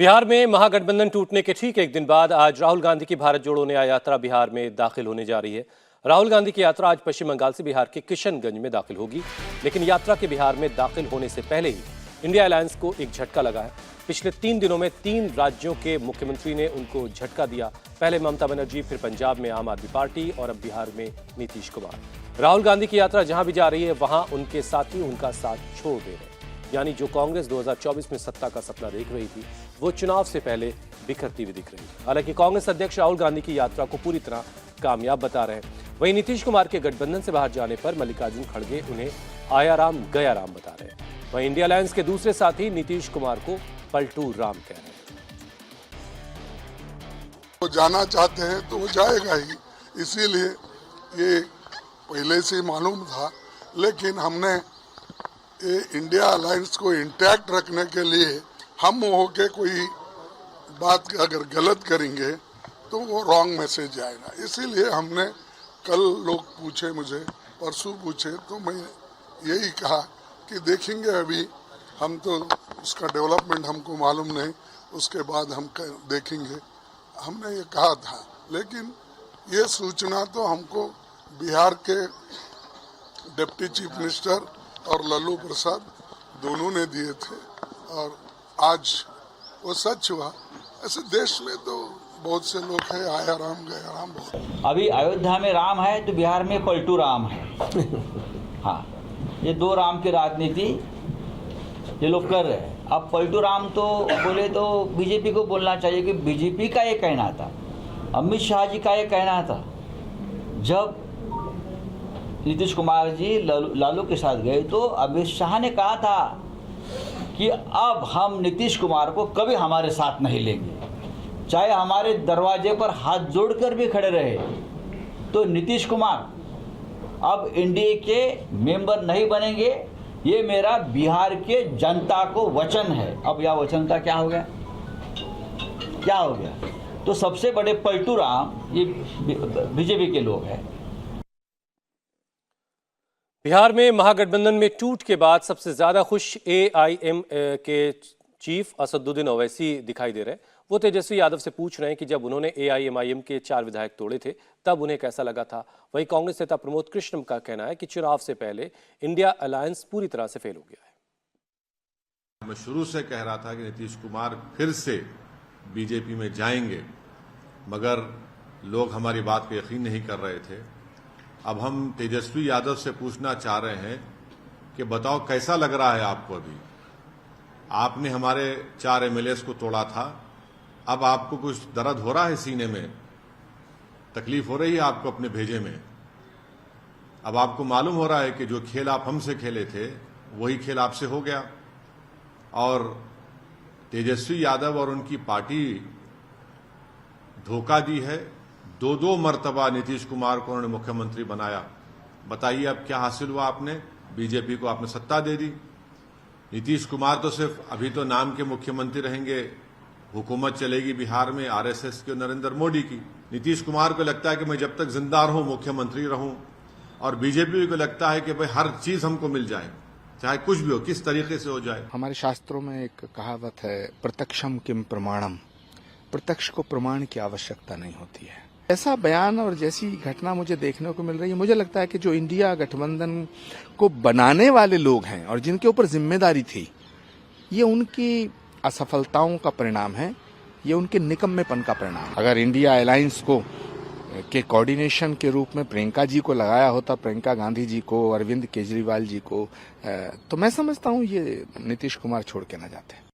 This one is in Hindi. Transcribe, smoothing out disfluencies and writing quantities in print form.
बिहार में महागठबंधन टूटने के ठीक एक दिन बाद आज राहुल गांधी की भारत जोड़ो न्याय यात्रा बिहार में दाखिल होने जा रही है। राहुल गांधी की यात्रा आज पश्चिम बंगाल से बिहार के किशनगंज में दाखिल होगी, लेकिन यात्रा के बिहार में दाखिल होने से पहले ही इंडिया अलायंस को एक झटका लगा है। पिछले 3 दिनों में 3 राज्यों के मुख्यमंत्री ने उनको झटका दिया। पहले ममता बनर्जी, फिर पंजाब में आम आदमी पार्टी और अब बिहार में नीतीश कुमार। राहुल गांधी की यात्रा जहां भी जा रही है वहां उनके साथी उनका साथ छोड़ दे रहे हैं। यानी जो कांग्रेस 2024 में सत्ता का सपना देख रही थी वो चुनाव से पहले बिखरती हुई दिख रही है। हालांकि कांग्रेस अध्यक्ष राहुल गांधी की यात्रा को पूरी तरह कामयाब बता रहे हैं। वहीं नीतीश कुमार के गठबंधन से बाहर जाने पर मल्लिकार्जुन खड़गे उन्हें आया राम गया राम बता रहे हैं। वहीं इंडिया अलायंस के दूसरे साथी नीतीश कुमार को पलटू राम कह रहे हैं। वो जाना चाहते हैं तो वो जाएगा ही, इसीलिए ये पहले से मालूम था। लेकिन हमने ये इंडिया अलायंस को इंटैक्ट रखने के लिए हम होके कोई बात अगर गलत करेंगे तो वो रॉन्ग मैसेज आएगा। इसीलिए हमने कल लोग पूछे मुझे, परसों पूछे, तो मैं यही कहा कि देखेंगे, अभी हम तो उसका डेवलपमेंट हमको मालूम नहीं, उसके बाद हम देखेंगे। हमने ये कहा था, लेकिन ये सूचना तो हमको बिहार के डिप्टी चीफ मिनिस्टर और लल्लू प्रसाद दोनों ने दिए थे और आज वो सच हुआ। ऐसे देश में तो बहुत से लोग हैं, आया राम गया राम। अभी अयोध्या में राम है तो बिहार में पलटू राम है। हाँ, ये 2 राम की राजनीति ये लोग कर रहे हैं। अब पलटू राम तो बोले तो बीजेपी को बोलना चाहिए कि बीजेपी का ये कहना था, अमित शाह जी का ये कहना था। जब नीतीश कुमार जी लालू के साथ गए तो अमित शाह ने कहा था कि अब हम नीतीश कुमार को कभी हमारे साथ नहीं लेंगे, चाहे हमारे दरवाजे पर हाथ जोड़कर भी खड़े रहे। तो नीतीश कुमार अब एनडीए के मेंबर नहीं बनेंगे, ये मेरा बिहार के जनता को वचन है। अब यह वचनता क्या हो गया, क्या हो गया? तो सबसे बड़े पलटू राम ये बीजेपी के लोग हैं। बिहार में महागठबंधन में टूट के बाद सबसे ज्यादा खुश एआईएम के चीफ असदुद्दीन ओवैसी दिखाई दे रहे हैं। वो तेजस्वी यादव से पूछ रहे हैं कि जब उन्होंने एआईएमआईएम के 4 विधायक तोड़े थे तब उन्हें कैसा लगा था। वहीं कांग्रेस नेता प्रमोद कृष्णम का कहना है कि चुनाव से पहले इंडिया अलायंस पूरी तरह से फेल हो गया है। मैं शुरू से कह रहा था कि नीतीश कुमार फिर से बीजेपी में जाएंगे, मगर लोग हमारी बात पे यकीन नहीं कर रहे थे। अब हम तेजस्वी यादव से पूछना चाह रहे हैं कि बताओ कैसा लग रहा है आपको। अभी आपने हमारे 4 एमएलएस को तोड़ा था, अब आपको कुछ दर्द हो रहा है सीने में, तकलीफ हो रही है आपको अपने भेजे में। अब आपको मालूम हो रहा है कि जो खेल आप हमसे खेले थे वही खेल आपसे हो गया। और तेजस्वी यादव और उनकी पार्टी धोखा दी है। 2 मर्तबा नीतीश कुमार को उन्होंने मुख्यमंत्री बनाया। बताइए अब क्या हासिल हुआ आपने? बीजेपी को आपने सत्ता दे दी। नीतीश कुमार तो सिर्फ अभी तो नाम के मुख्यमंत्री रहेंगे, हुकूमत चलेगी बिहार में आरएसएस की, नरेंद्र मोदी की। नीतीश कुमार को लगता है कि मैं जब तक जिंदा रहूं मुख्यमंत्री रहूं, और बीजेपी को लगता है कि भाई हर चीज हमको मिल जाए, चाहे कुछ भी हो, किस तरीके से हो जाए। हमारे शास्त्रों में एक कहावत है, प्रत्यक्षम किम प्रमाणम। प्रत्यक्ष को प्रमाण की आवश्यकता नहीं होती है। ऐसा बयान और जैसी घटना मुझे देखने को मिल रही है, मुझे लगता है कि जो इंडिया गठबंधन को बनाने वाले लोग हैं और जिनके ऊपर जिम्मेदारी थी, ये उनकी असफलताओं का परिणाम है, ये उनके निकम्मेपन का परिणाम। अगर इंडिया अलायंस को के कोऑर्डिनेशन के रूप में प्रियंका जी को लगाया होता, प्रियंका गांधी जी को, अरविंद केजरीवाल जी को, तो मैं समझता हूँ ये नीतीश कुमार छोड़ के न जाते।